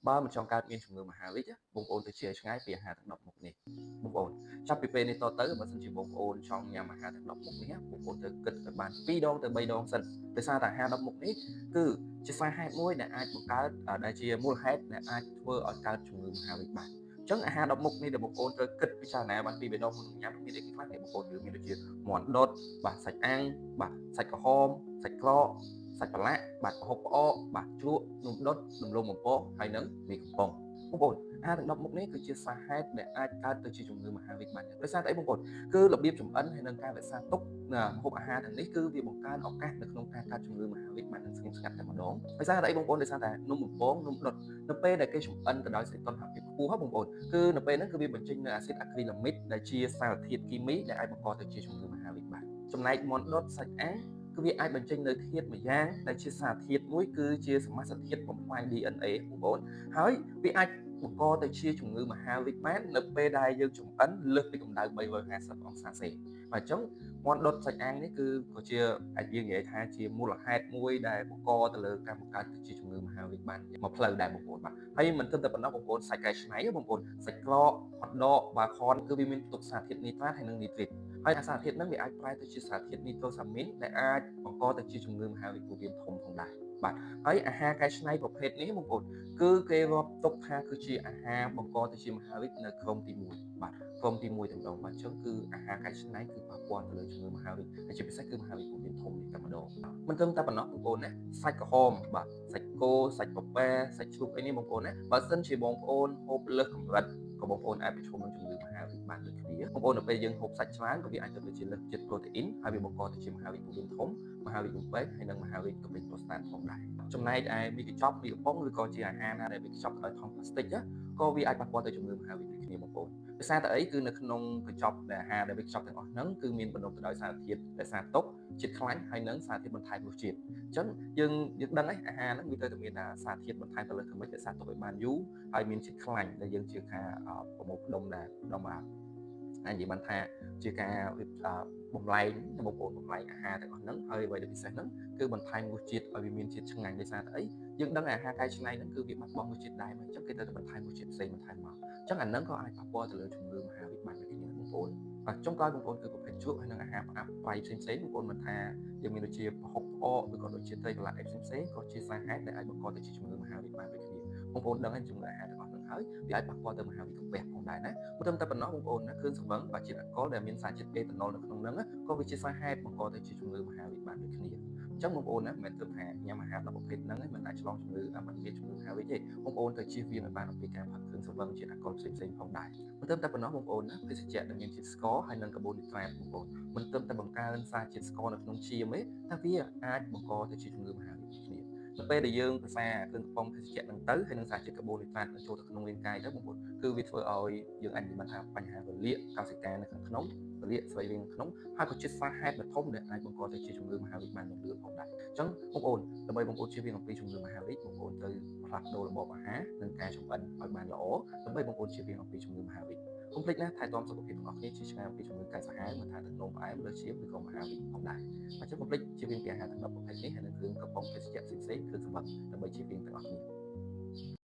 បើមិនចង់កើតមានជំងឺមហារីកបងប្អូនទៅជាឆ្ងាយពីអាហារទាំង10មុខនេះបងប្អូនចាប់ពីពេលនេះតទៅបើសិនជាបងប្អូនចង់ញ៉ាំអាហារទាំង10មុខនេះបងប្អូនត្រូវគិតឲ្យបាន2ដងទៅ3ដងសិនដោយសារតែអាហារ10មុខនេះគឺជាសារហេតុមួយដែលអាចបង្កើតដែលជាមូលហេតុដែលអាចធ្វើឲ្យកើតជំងឺមហារីកបានអញ្ចឹងអាហារ10មុខនេះដែលបងប្អូនត្រូវគិតពិចារណាបានពី3ដងមុនញ៉ាំមានអីខ្លះទេបងប្អូនគឺមានដូចជាមាន់ដុតបាទសាច់អាំងបាទសាច់ក្រហមសាច់ក្រកសាច់ប្រឡាក់បាទប្រហុកផ្អកបាទជ្រក់នំដុតដំឡូងបំពងហើយនិងមីកំប៉ុងបងប្អូនអាហារទាំង10មុខនេះគឺជាសារហេតុដែលអាចកើតទៅជាជំងឺមហារីកបានដោយសារតែអីបងប្អូនគឺរបៀបចម្អិនហើយនិងការរក្សាទុកម្ហូបអាហារទាំងនេះគឺវាបង្កើនឱកាសនៅក្នុងការកើតជំងឺមហារីកបាននឹងស្ងៀមស្ងាត់តែម្ដងដោយសារតែអីបងប្អូនដោយសារតែនំបំពងនំដុតនៅពេលដែលគេចម្អិនទៅដោយសីតុណ្ហភាពខ្ពស់បងប្អូនគឺនៅពេលហ្នឹងគឺវាបញ្ចេញនូវអាស៊ីតអាគ្រីឡាមីកដែលជាសារធាតុគីមីដែលអាចបង្កទៅជាជំងឺមហារីកបានចំណែកមាន់ដុតសាច់អាំងគឺវាអាចបញ្ចេញនៅធាតុមួយយ៉ាងដែលជាសារធាតុមួយគឺជាសមាសធាតុបំផ្លាញ DNA បងប្អូនហើយវាអាចបង្កទៅជាជំងឺមហារីកបាននៅពេលដែលយើងចម្អិនលើសពីកម្ដៅ350អង្សាសេបាទអញ្ចឹងមាន់ដុតសាច់អាំងនេះគឺក៏ជាអាចយើងនិយាយថាជាមូលហេតុមួយដែលបង្កទៅលើការបង្កើតទៅជាជំងឺមហារីកបានមកផ្លូវដែរបងប្អូនបាទហើយមិនត្រឹមតែប៉ុណ្ណោះបងប្អូនសាច់កែច្នៃបងប្អូនសាច់ក្រកហត់ដកបាទខនគឺវាមានផ្ទុកសារធាតុនីត្រាតហើយនិងនីត្រីតហើយអាសារធាតុហ្នឹងវាអាចប្រែទៅជាសារធាតុនីត្រូសាមីនដែលអាចបង្កទៅជាជំងឺមហារីកពោះវៀនធំផងដែរបាទហើយអាហារកែច្នៃប្រភេទនេះបងប្អូនគឺគេរាប់ទុកថាគឺជាអាហារបង្កទៅជាមហារីកនៅក្រុមទី1បាទក្រុមទី1តែម្ដងបាទអញ្ចឹងគឺអាហារកែច្នៃគឺប៉ះពាល់ទៅលើជំងឺមហារីកហើយជាពិសេសគឺមហារីកពោះវៀនធំនេះតែម្ដងមិនត្រឹមតែប៉ុណ្ណោះបងប្អូនណាសាច់ក្រហមបាទសាច់គោសាច់ពពែសាច់ជ្រូកអីនេះបងប្អូនណាបើសិនជាបងប្អូនហូបលើសកម្រិតក៏បងប្អូនអាចប្រឈមនឹងជំងឺមហារីកបានដូចគ្នាបងប្អូននៅពេលយើងហូបសាច់ច្រើនក៏វាអាចទៅជាលើសជាតិប្រូតេអ៊ីនហើយវាបង្កទៅជាមហារីកពោះវៀនធំមហារីកលំពេកហើយនិងមហារីកកម្រិតប្រូស្តាតផងដែរចំណែកឯមីកញ្ចប់មីកំប៉ុងឬក៏ជាអាហារណាដែលវាកញ្ចប់ដោយថង់ប្លាស្ទិកក៏វាអាចប៉ះពាល់ទៅជំងឺមហារីកដូចគ្នាបងប្អូនដោយសារតែអីគឺនៅក្នុងកញ្ចប់ដែលអាហារដែលវាកញ្ចប់ទាំងអស់ហ្នឹងគឺមានបណ្ដុំទៅដោយសារធាតុរក្សាទុកជាតិខ្លាញ់ហើយនិងសារធាតុបន្ថែមរសជាតិអញ្ចឹងយើងដឹងហើយអាហារហ្នឹងវាត្រូវតែមានសារធាតុបន្ថែមទៅលើធ្វើម៉េចរក្សាទុកឲ្យបានយូរហើយមានជាតិខ្លាញ់ដែលយើងជឿថាប្រមូលផ្ដុំដែលផ្ដុំអាចនិយាយបានថាជាការបំលែងបងប្អូនបំលែងអាហារទាំងអស់ហ្នឹងហើយអ្វីដែលពិសេសហ្នឹងគឺបន្ថែមរសជាតិឲ្យវាមានជាតិឆ្ងាញ់ដោយសារតែអីយើងដឹងអាហារកែច្នៃហ្នឹងគឺវាបាត់បង់រសជាតិដែរមកអញ្ចឹងគេត្រូវតែបន្ថែមរសជាតិផ្សេងបន្ថែមមកអញ្ចឹងអាហ្នឹងក៏អាចប៉ះពាល់ទៅលើជំងឺមហារីកបានដូចគ្នាបងប្អូនបាទចុងក្រោយបងប្អូនគឺប្រភេទជ្រក់ហើយនិងអាហារផ្អាប់ប្រៃផ្សេងៗបងប្អូនមិនថាយើងមានដូចជាប្រហុកផ្អកឬក៏ដូចជាត្រីកន្លះអីផ្សេងៗក៏ជាសារហេតុដែលអាចបង្កទៅជាជំងឺមហារីកបានដូចគ្នាបងប្អូនដឹងហើយជំងឺអាហារទាំងអស់ហ្នឹងហើយវាអាចប៉ះពាល់ទៅមហារីកកាពះផងដែរណាមិនត្រឹមតែប៉ុណ្ណោះបងប្អូនណាគ្រឿងសង្វឹងបាទជាតិអាល់កុលដែលមានសារជាតិអេតាណុលនៅក្នុងហ្នឹងក៏វាជាសារហេតុបង្កទៅជាជំងឺមហារីកបានដូចគ្នាអញ្ចឹងបងប្អូនណាមិនមែនត្រឹមថាញ៉ាំអាហារដល់ប្រភេទហ្នឹងឯងមិនអាចឆ្លងជំងឺមិនមានជំងឺមហារីកទេបងប្អូនត្រូវជៀសវាងឲ្យបានអំពីការផឹកគ្រឿងសង្វឹងជាតិអាល់កុលផ្សេងៗផងដែរមិនត្រឹមតែប៉ុណ្ណោះបងប្អូនណាភេសជ្ជៈដែលមានជាតិស្ករហើយនិងកាបូនីដ្រាតបងប្អូនមិនត្រឹមតែបង្កើនសារជាតិស្ករនៅក្នុងឈាមទេតែវាអាចបង្កទៅជាជំងឺមហារីកគ្នានៅពេលដែលយើងភាសាគ្រឿងកំប៉ុងភេសជ្ជៈហ្នឹងទៅហើយនឹងសារជាតិកាបូនីដ្រាតចូលទៅក្នុងរាងកាយទៅបងប្អូនគឺវាធ្វើឲ្យយើងអាចនិយាយបានថាបញ្ហារលាកកោសិកានៅខាងក្នុងរលាកស្វ័យរាងក្នុងហើយក៏ជាសារហេតុដ៏ធំដែលអាចបង្កទៅជាជំងឺមហារីកបានយ៉ាងលឿនផងដែរអញ្ចឹងបងប្អូនដើម្បីបងប្អូនជៀសវាងអំពីជំងឺមហារីកបងប្អូនត្រូវផ្លាស់ប្ដូររបបអាហារនិងការចម្អិនឲ្យបានល្អដើម្បីបងប្អូនជៀសវាងអំពីជំងឺមហារីកកុំភ្លេចណាថែទាំសុខភាពទាំងអស់គ្នាជាឆ្ងាយអំពីជំងឺកាយសាហាវមិនថាទឹកនោមផ្អែមលើសឈាមឬក៏មហារីកផងដែរអញ្ចឹងកុំភ្លេចជៀសវាងពីអាហារទាំង10ប្រភេទនេះហើយនឹងគ្រឿងកំប៉ុងភេសជ្ជៈផ្សេងៗគ្រឿងសម្បត្តិដើម្បីជៀសវាងទាំងអស់គ្នា